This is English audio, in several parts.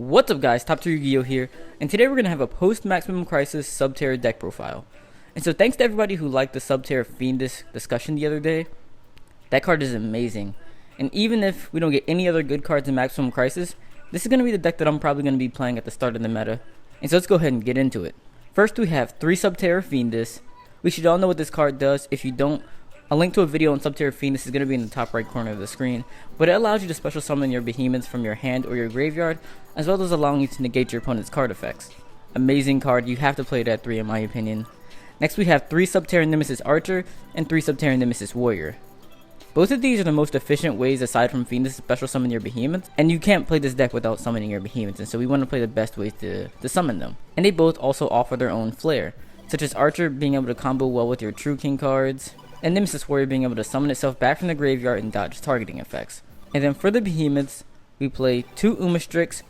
What's up guys, TopTierYugioh here, and today we're going to have a post-Maximum Crisis Subterror deck profile. And so thanks to everybody who liked the Subterror Fiendess discussion the other day. That card is amazing, and even if we don't get any other good cards in Maximum Crisis, this is going to be the deck that I'm probably going to be playing at the start of the meta. And so let's go ahead and get into it. First we have 3 Subterror Fiendess. We should all know what this card does. If you don't, a link to a video on Subterror Fiendess is going to be in the top right corner of the screen, but it allows you to special summon your behemoths from your hand or your graveyard, as well as allowing you to negate your opponent's card effects. Amazing card, you have to play it at 3 in my opinion. Next we have 3 Subterror Nemesis Archer and 3 Subterror Nemesis Warrior. Both of these are the most efficient ways aside from Fiendess to special summon your behemoths, and you can't play this deck without summoning your behemoths, and so we want to play the best ways to summon them. And they both also offer their own flair, such as Archer being able to combo well with your True King cards, and Nemesis Warrior being able to summon itself back from the graveyard and dodge targeting effects. And then for the behemoths, we play 2 Umastrix,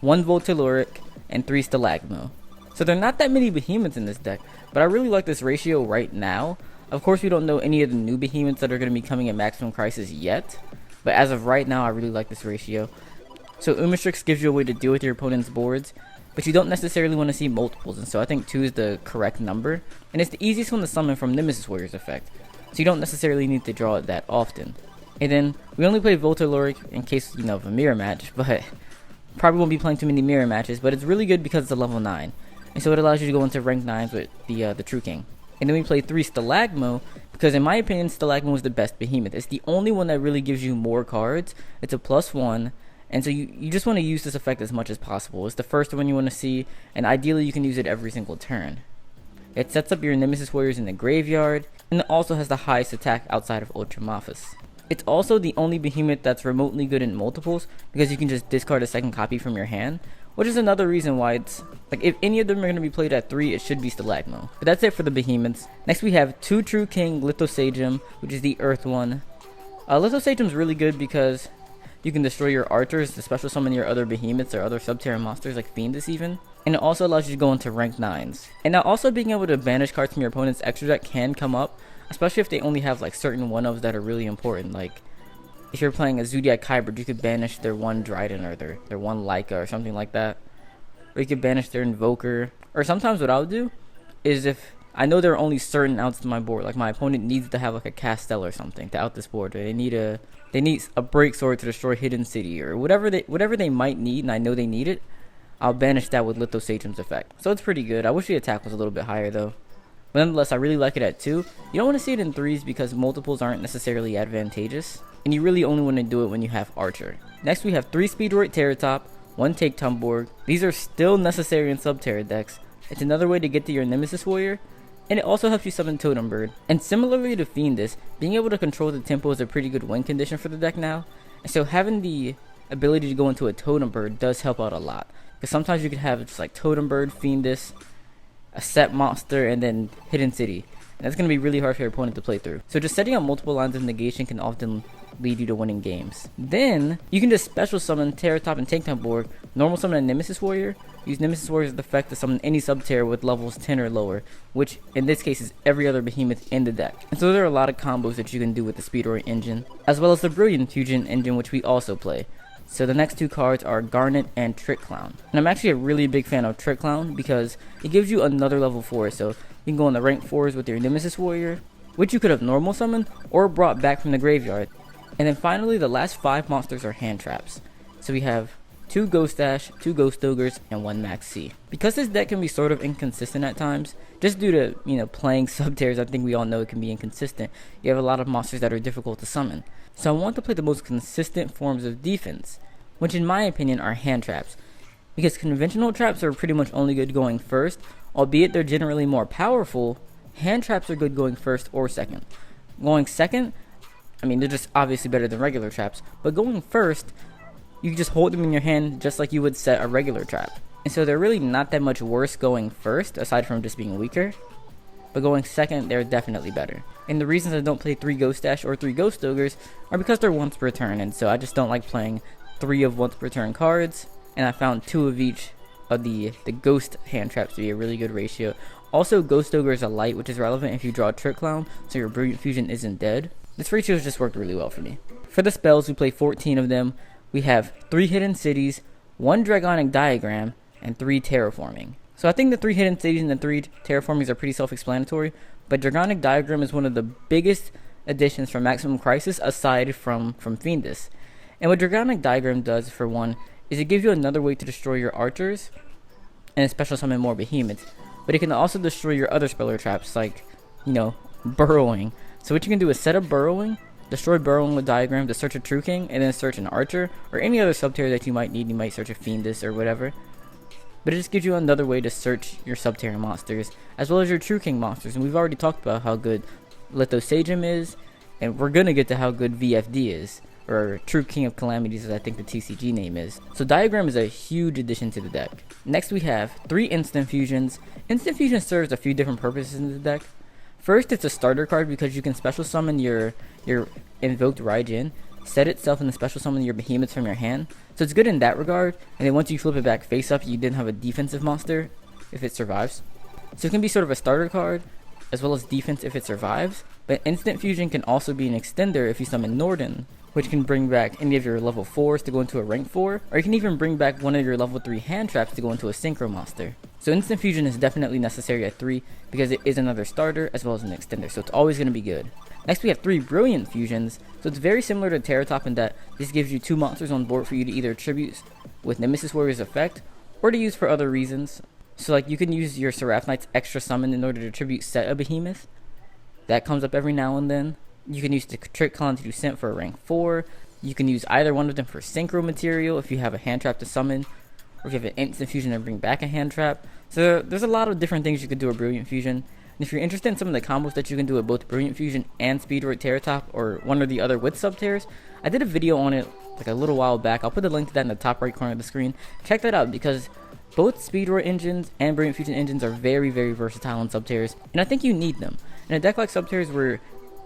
1 Voltelluric, and 3 Stalagmo. So there are not that many behemoths in this deck, but I really like this ratio right now. Of course we don't know any of the new behemoths that are going to be coming in Maximum Crisis yet, but as of right now I really like this ratio. So Umastrix gives you a way to deal with your opponent's boards, but you don't necessarily want to see multiples, and so I think 2 is the correct number, and it's the easiest one to summon from Nemesis Warrior's effect, so you don't necessarily need to draw it that often. And then we only play Voltelluric in case, of a mirror match, but probably won't be playing too many mirror matches, but it's really good because it's a level 9, and so it allows you to go into rank 9s with the True King. And then we play 3 Stalagmo, because in my opinion Stalagmo is the best behemoth. It's the only one that really gives you more cards. It's a +1, and so you just want to use this effect as much as possible. It's the first one you want to see, and ideally you can use it every single turn. It sets up your Nemesis Warriors in the graveyard, and it also has the highest attack outside of Ultramaphus. It's also the only behemoth that's remotely good in multiples, because you can just discard a second copy from your hand, which is another reason why it's, if any of them are going to be played at 3, it should be Stalagmo. But that's it for the behemoths. Next we have 2 True King Lithosagem, which is the Earth one. Lithosagem is really good because you can destroy your archers to special summon your other behemoths or other Subterror monsters like Fiendess even. And it also allows you to go into rank 9s. And now also being able to banish cards from your opponent's extra deck can come up, especially if they only have certain 1-ofs that are really important. Like if you're playing a Zodiac Hybrid, you could banish their 1 Drident or their 1 Leica or something like that. Or you could banish their Invoker. Or sometimes what I'll do is, if I know there are only certain outs to my board, like my opponent needs to have a Castel or something to out this board, or they need a Break Sword to destroy Hidden City, or whatever they might need, and I know they need it, I'll banish that with Lithosagem's effect. So it's pretty good. I wish the attack was a little bit higher though. But nonetheless, I really like it at 2. You don't want to see it in 3s because multiples aren't necessarily advantageous, and you really only want to do it when you have Archer. Next we have 3 Speedroid Terratop, 1 Take Tumborg. These are still necessary in Subterror decks. It's another way to get to your Nemesis Warrior, and it also helps you summon Totem Bird. And similarly to Fiendess, being able to control the tempo is a pretty good win condition for the deck now, and so having the ability to go into a Totem Bird does help out a lot. Because sometimes you could have just Totem Bird, Fiendess, a set monster, and then Hidden City. And that's going to be really hard for your opponent to play through. So just setting up multiple lines of negation can often lead you to winning games. Then, you can just special summon Terratop and Take Tumborg, normal summon a Nemesis Warrior, use Nemesis Warrior's effect to summon any Subterror with levels 10 or lower, which in this case is every other behemoth in the deck. And so there are a lot of combos that you can do with the Speedroid engine, as well as the Brilliant Fusion engine, which we also play. So the next 2 cards are Garnet and Trick Clown. And I'm actually a really big fan of Trick Clown because it gives you another level 4. So you can go in the rank 4s with your Nemesis Warrior, which you could have normal summoned or brought back from the graveyard. And then finally, the last 5 monsters are hand traps. So we have 2 Ghost Dash, 2 Ghost Ogres, and 1 Max C. Because this deck can be sort of inconsistent at times, just due to, playing Subterrors, I think we all know it can be inconsistent. You have a lot of monsters that are difficult to summon. So I want to play the most consistent forms of defense, which in my opinion are hand traps. Because conventional traps are pretty much only good going first, albeit they're generally more powerful. Hand traps are good going first or second. Going second, they're just obviously better than regular traps, but going first, you can just hold them in your hand just like you would set a regular trap. And so they're really not that much worse going first, aside from just being weaker. But going second, they're definitely better. And the reasons I don't play 3 Ghost Dash or 3 Ghost Ogres are because they're once per turn, and so I just don't like playing 3 of once per turn cards, and I found 2 of each of the Ghost hand traps to be a really good ratio. Also, Ghost Ogre is a light, which is relevant if you draw Trick Clown, so your Brilliant Fusion isn't dead. This ratio has just worked really well for me. For the spells, we play 14 of them. We have 3 Hidden Cities, 1 Dragonic Diagram, and 3 Terraforming. So I think the 3 Hidden Cities and the 3 Terraformings are pretty self-explanatory, but Dragonic Diagram is one of the biggest additions from Maximum Crisis aside from Fiendess. And what Dragonic Diagram does, for one, is it gives you another way to destroy your archers and special summon more behemoths. But it can also destroy your other speller traps, like, burrowing. So what you can do is set up burrowing, destroy burrowing with Diagram to search a True King, and then search an archer, or any other Subterror that you might need. You might search a Fiendess or whatever. But it just gives you another way to search your Subterror monsters, as well as your True King monsters. And we've already talked about how good Lithosagem is, and we're gonna get to how good VFD is, or True King of Calamities, as I think the TCG name is. So Diagram is a huge addition to the deck. Next we have 3 Instant Fusions. Instant Fusion serves a few different purposes in the deck. First, it's a starter card because you can special summon your invoked Raijin, set itself and then special summon your behemoths from your hand. So it's good in that regard, and then once you flip it back face up, you then have a defensive monster if it survives. So it can be sort of a starter card, as well as defense if it survives. But Instant Fusion can also be an extender if you summon Norden, which can bring back any of your level 4s to go into a rank 4, or you can even bring back one of your level 3 hand traps to go into a synchro monster. So Instant Fusion is definitely necessary at 3 because it is another starter as well as an extender, so it's always going to be good. Next we have 3 Brilliant Fusions. So it's very similar to Terratop in that this gives you 2 monsters on board for you to either tribute with Nemesis Warrior's effect, or to use for other reasons. So like you can use your Seraph Knight's extra summon in order to tribute set a behemoth. That comes up every now and then. You can use the Trick Con to do Scent for a rank 4. You can use either one of them for synchro material if you have a hand trap to summon, or if you have an Instant Fusion and bring back a hand trap. So there's a lot of different things you could do with Brilliant Fusion. And if you're interested in some of the combos that you can do with both Brilliant Fusion and Speedroid Terratop, or one or the other with Subterrors, I did a video on it like a little while back. I'll put the link to that in the top right corner of the screen. Check that out because both Speedroid engines and Brilliant Fusion engines are very, very versatile in Subterrors, and I think you need them. In a deck like Subterrors where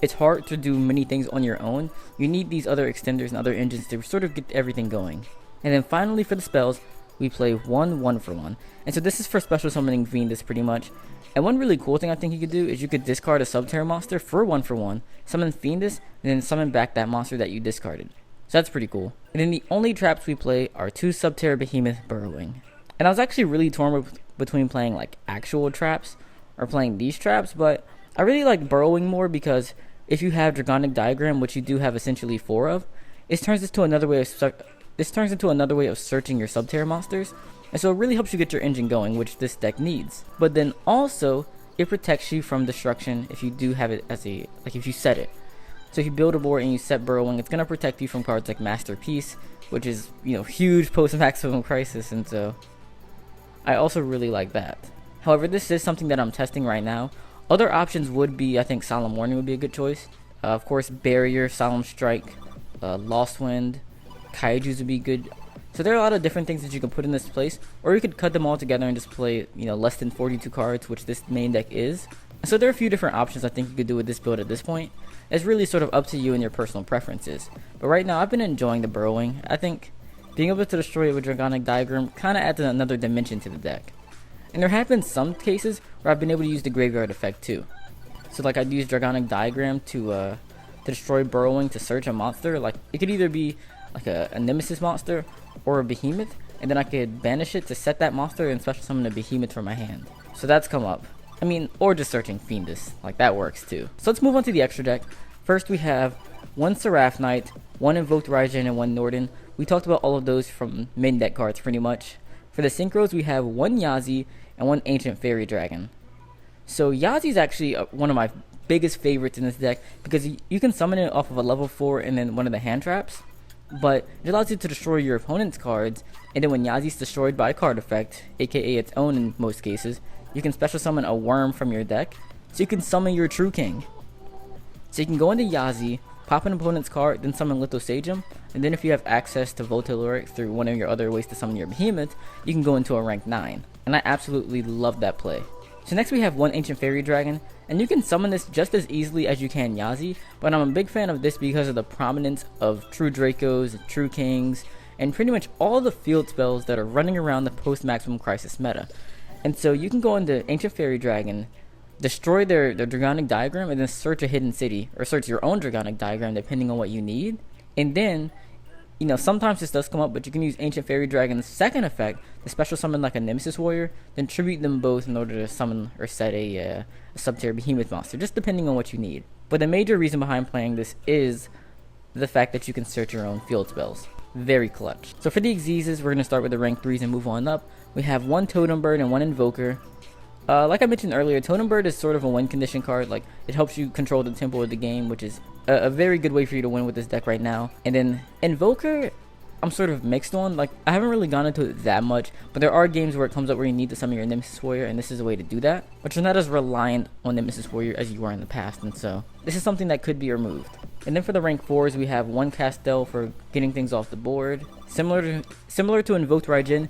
it's hard to do many things on your own, you need these other extenders and other engines to sort of get everything going. And then finally for the spells, we play 1 for 1. And so this is for special summoning Fiendess pretty much. And one really cool thing I think you could do is you could discard a Subterror monster for 1 for 1, summon Fiendess, and then summon back that monster that you discarded. So that's pretty cool. And then the only traps we play are 2 Subterror Behemoth Burrowing. And I was actually really torn between playing like actual traps or playing these traps, but I really like Burrowing more because if you have Dragonic Diagram, which you do have essentially 4 of, this turns into another way of searching your Subterror monsters, and so it really helps you get your engine going, which this deck needs. But then also, it protects you from destruction if you do have it as a, like if you set it. So if you build a board and you set Burrowing, it's going to protect you from cards like Masterpiece, which is, huge post-Maximum Crisis, and so I also really like that. However, this is something that I'm testing right now. Other options would be, I think Solemn Warning would be a good choice. Of course, Barrier, Solemn Strike, Lost Wind, Kaijus would be good. So there are a lot of different things that you can put in this place, or you could cut them all together and just play, less than 42 cards, which this main deck is. So there are a few different options I think you could do with this build at this point. It's really sort of up to you and your personal preferences. But right now, I've been enjoying the Burrowing. I think being able to destroy it with Dragonic Diagram kind of adds another dimension to the deck. And there have been some cases where I've been able to use the Graveyard effect too. So like I'd use Dragonic Diagram to destroy Burrowing to search a monster. Like it could either be like a Nemesis monster or a Behemoth, and then I could banish it to set that monster and special summon a Behemoth from my hand. So that's come up. Or just searching Fiendess, like that works too. So let's move on to the extra deck. First we have 1 Seraph Knight, 1 Invoked Raijin, and 1 Norden. We talked about all of those from main deck cards pretty much. For the synchros, we have 1 Yazi and 1 Ancient Fairy Dragon. So Yazi is actually one of my biggest favorites in this deck because you can summon it off of a level 4 and then one of the hand traps, but it allows you to destroy your opponent's cards, and then when Yazi is destroyed by a card effect, aka its own in most cases, you can special summon a worm from your deck, so you can summon your True King. So you can go into Yazi, pop an opponent's card, then summon Lithosagem, and then if you have access to Voltoloric through one of your other ways to summon your Behemoth, you can go into a rank 9. And I absolutely love that play. So next we have 1 Ancient Fairy Dragon, and you can summon this just as easily as you can Yazi, but I'm a big fan of this because of the prominence of True Dracos, True Kings, and pretty much all the field spells that are running around the post-Maximum Crisis meta. And so you can go into Ancient Fairy Dragon, destroy their Dragonic Diagram, and then search a hidden city, or search your own Dragonic Diagram depending on what you need. And then, you know, sometimes this does come up, but you can use Ancient Fairy Dragon's second effect to special summon like a Nemesis Warrior, then tribute them both in order to summon or set a Subterror Behemoth monster, just depending on what you need. But the major reason behind playing this is the fact that you can search your own field spells. Very clutch. So for the Xyzes, we're going to start with the rank 3s and move on up. We have one Totem Bird and one Invoker. Like I mentioned earlier, Totem Bird is sort of a win condition card. Like, it helps you control the tempo of the game, which is a very good way for you to win with this deck right now. And then Invoker, I'm sort of mixed on. Like, I haven't really gone into it that much, but there are games where it comes up where you need to summon your Nemesis Warrior, and this is a way to do that. But you're not as reliant on Nemesis Warrior as you were in the past, and so this is something that could be removed. And then for the rank 4s, we have one Castel for getting things off the board. Similar to Invoked Raijin,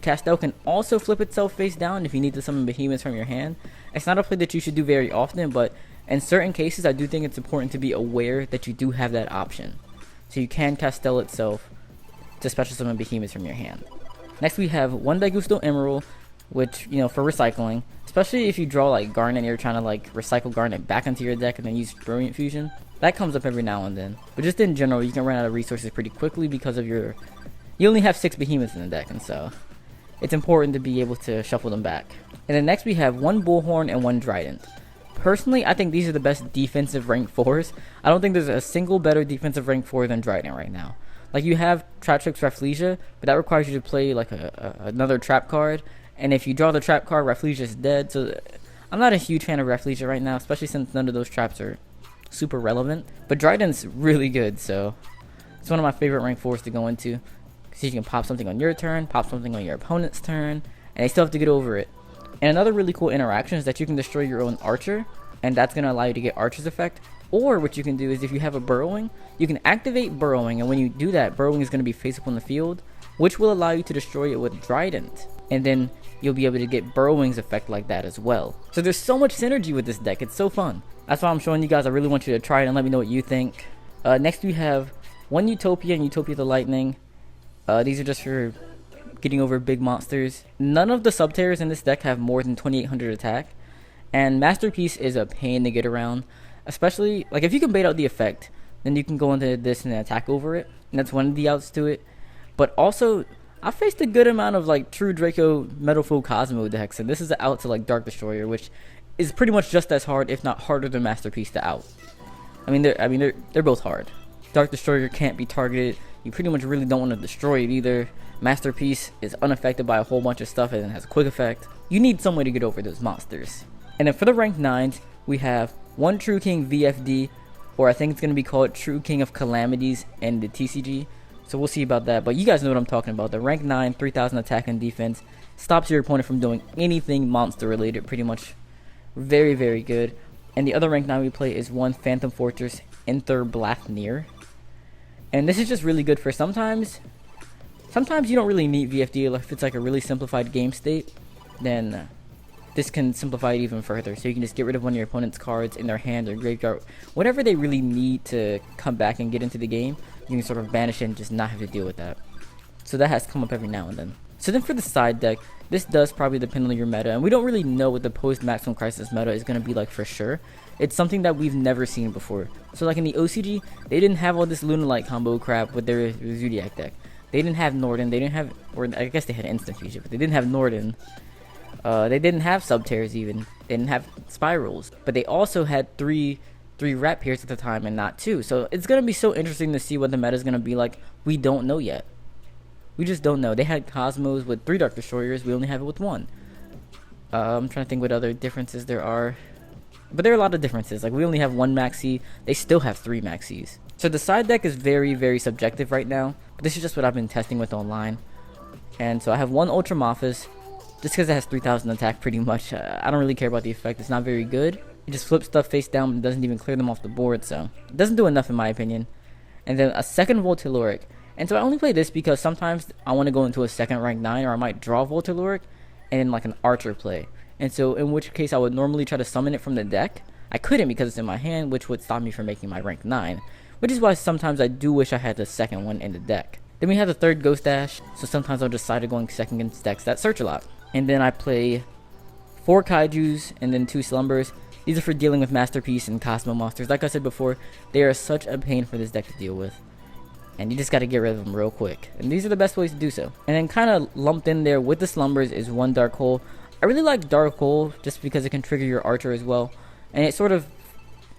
Castel can also flip itself face down if you need to summon behemoths from your hand. It's not a play that you should do very often, but in certain cases, I do think it's important to be aware that you do have that option. So you can Castel itself to special summon behemoths from your hand. Next, we have one Daigusto Emerald, which, you know, for recycling, especially if you draw like Garnet and you're trying to like recycle Garnet back into your deck and then use Brilliant Fusion. That comes up every now and then. But just in general, you can run out of resources pretty quickly because of you only have 6 behemoths in the deck, and so it's important to be able to shuffle them back. And then next we have one Bullhorn and one Drident. Personally, I think these are the best defensive rank 4s. I don't think there's a single better defensive rank 4 than Drident right now. Like, you have Trap Tricks Rafflesia, but that requires you to play like another trap card, and if you draw the trap card, Rafflesia is dead. So I'm not a huge fan of Rafflesia right now, especially since none of those traps are super relevant. But Drident's really good, so it's one of my favorite rank 4s to go into. So you can pop something on your turn, pop something on your opponent's turn, and they still have to get over it. And another really cool interaction is that you can destroy your own archer, and that's going to allow you to get Archer's effect. Or what you can do is if you have a burrowing, you can activate burrowing, and when you do that, burrowing is going to be face up on the field, which will allow you to destroy it with Drident. And then you'll be able to get burrowing's effect like that as well. So there's so much synergy with this deck, it's so fun. That's why I'm showing you guys. I really want you to try it and let me know what you think. Next we have one Utopia and Utopia the Lightning. These are just for getting over big monsters. None of the Subterrors in this deck have more than 2800 attack, and Masterpiece is a pain to get around, especially like if you can bait out the effect, then you can go into this and attack over it, and that's one of the outs to it. But also, I faced a good amount of like True Draco Metalfoe Cosmo decks, and this is an out to like Dark Destroyer, which is pretty much just as hard, if not harder, than Masterpiece to out. They're both hard. Dark Destroyer can't be targeted. You pretty much really don't want to destroy it either. Masterpiece is unaffected by a whole bunch of stuff and has a quick effect. You need some way to get over those monsters. And then for the rank 9s, we have one True King VFD, or I think it's going to be called True King of Calamities in the TCG. So we'll see about that. But you guys know what I'm talking about. The rank 9, 3000 attack and defense stops your opponent from doing anything monster related. Pretty much very, very good. And the other rank 9 we play is one Phantom Fortress Enter Blackneer. And this is just really good for sometimes you don't really need VFD. Like if it's like a really simplified game state, then this can simplify it even further. So you can just get rid of one of your opponent's cards in their hand or graveyard. Whatever they really need to come back and get into the game, you can sort of banish it and just not have to deal with that. So that has come up every now and then. So then for the side deck, this does probably depend on your meta, and we don't really know what the post-Maximum Crisis meta is going to be like for sure. It's something that we've never seen before. So like in the OCG, they didn't have all this Lunalight combo crap with their Zodiac deck. They didn't have Norden, they didn't have, or I guess they had Instant Fusion, but they didn't have Norden. They didn't have Subterrors even. They didn't have Spirals. But they also had three Rat Pairs at the time and not 2. So it's going to be so interesting to see what the meta is going to be like. We don't know yet. We just don't know. They had Cosmos with 3 Dark Destroyers. We only have it with 1. I'm trying to think what other differences there are. But there are a lot of differences. Like we only have 1 Maxi. They still have 3 Maxis. So the side deck is very, very subjective right now. But this is just what I've been testing with online. And so I have one Ultramophis. Just because it has 3000 attack pretty much. I don't really care about the effect. It's not very good. It just flips stuff face down and doesn't even clear them off the board. So it doesn't do enough in my opinion. And then a second Voltyloric. And so I only play this because sometimes I want to go into a second rank 9, or I might draw Voltyloric and then like an Archer play. And so in which case I would normally try to summon it from the deck. I couldn't because it's in my hand, which would stop me from making my rank 9. Which is why sometimes I do wish I had the second one in the deck. Then we have the third Ghost Dash. So sometimes I'll decide to going second against decks that search a lot. And then I play 4 Kaijus and then 2 Slumbers. These are for dealing with Masterpiece and Cosmo monsters. Like I said before, they are such a pain for this deck to deal with. and you just got to get rid of them real quick. And these are the best ways to do so. And then kind of lumped in there with the slumbers is one dark hole. I really like dark hole just because it can trigger your archer as well, and it sort of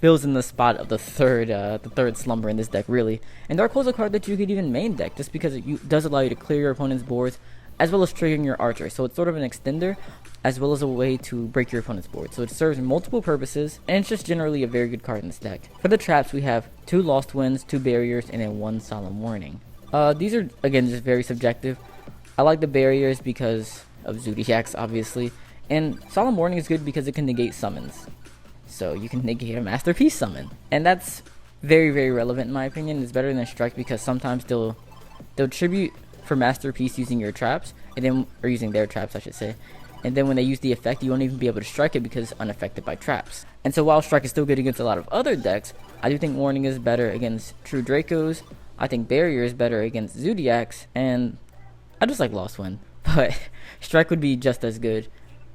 fills in the spot of the third slumber in this deck, really. And dark hole is a card that you could even main deck just because it does allow you to clear your opponent's boards as well as triggering your archer. So it's sort of an extender as well as a way to break your opponent's board. So it serves multiple purposes, and it's just generally a very good card in this deck. For the traps, we have 2 Lost Winds, 2 Barriers, and then 1 Solemn Warning. These are, again, just very subjective. I like the Barriers because of Zodiacs, obviously, and Solemn Warning is good because it can negate summons. So you can negate a Masterpiece summon, and that's very, very relevant in my opinion. It's better than Strike because sometimes they'll tribute for Masterpiece using your traps, and then, or using their traps I should say, and then when they use the effect you won't even be able to strike it because it's unaffected by traps. And so while Strike is still good against a lot of other decks, I do think Warning is better against True Dracos. I think Barrier is better against Zodiacs, and I just like Lost Wind, but Strike would be just as good,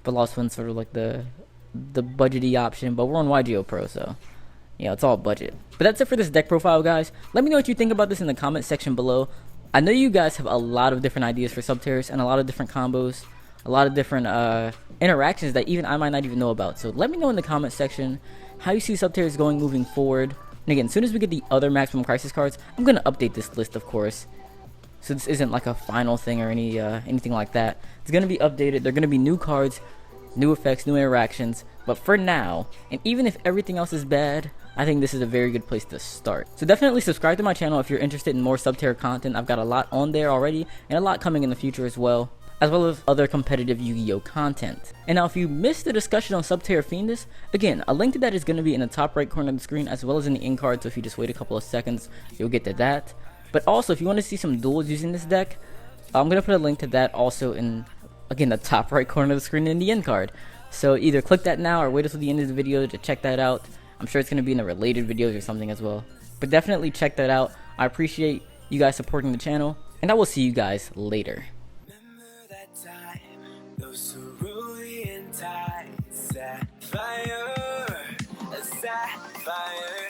but Lost Wind's sort of like the budgety option, but we're on YGO Pro, so yeah, it's all budget. But that's it for this deck profile, guys. Let me know what you think about this in the comment section below. I know you guys have a lot of different ideas for Subterrors and a lot of different combos, a lot of different interactions that even I might not even know about. So let me know in the comment section how you see Subterrors going moving forward. And again, as soon as we get the other Maximum Crisis cards, I'm going to update this list, of course. So this isn't like a final thing or anything like that. It's going to be updated. They're going to be new cards, new effects, new interactions. But for now, and even if everything else is bad, I think this is a very good place to start. So definitely subscribe to my channel if you're interested in more Subterror content. I've got a lot on there already, and a lot coming in the future as well as other competitive Yu-Gi-Oh content. And now if you missed the discussion on Subterror Fiendess, again, a link to that is going to be in the top right corner of the screen as well as in the end card, so if you just wait a couple of seconds, you'll get to that. But also, if you want to see some duels using this deck, I'm going to put a link to that also in, again, the top right corner of the screen in the end card. So either click that now or wait until the end of the video to check that out. I'm sure it's going to be in the related videos or something as well. But definitely check that out. I appreciate you guys supporting the channel, and I will see you guys later. Remember that time, those cerulean tides, Sapphire, Sapphire.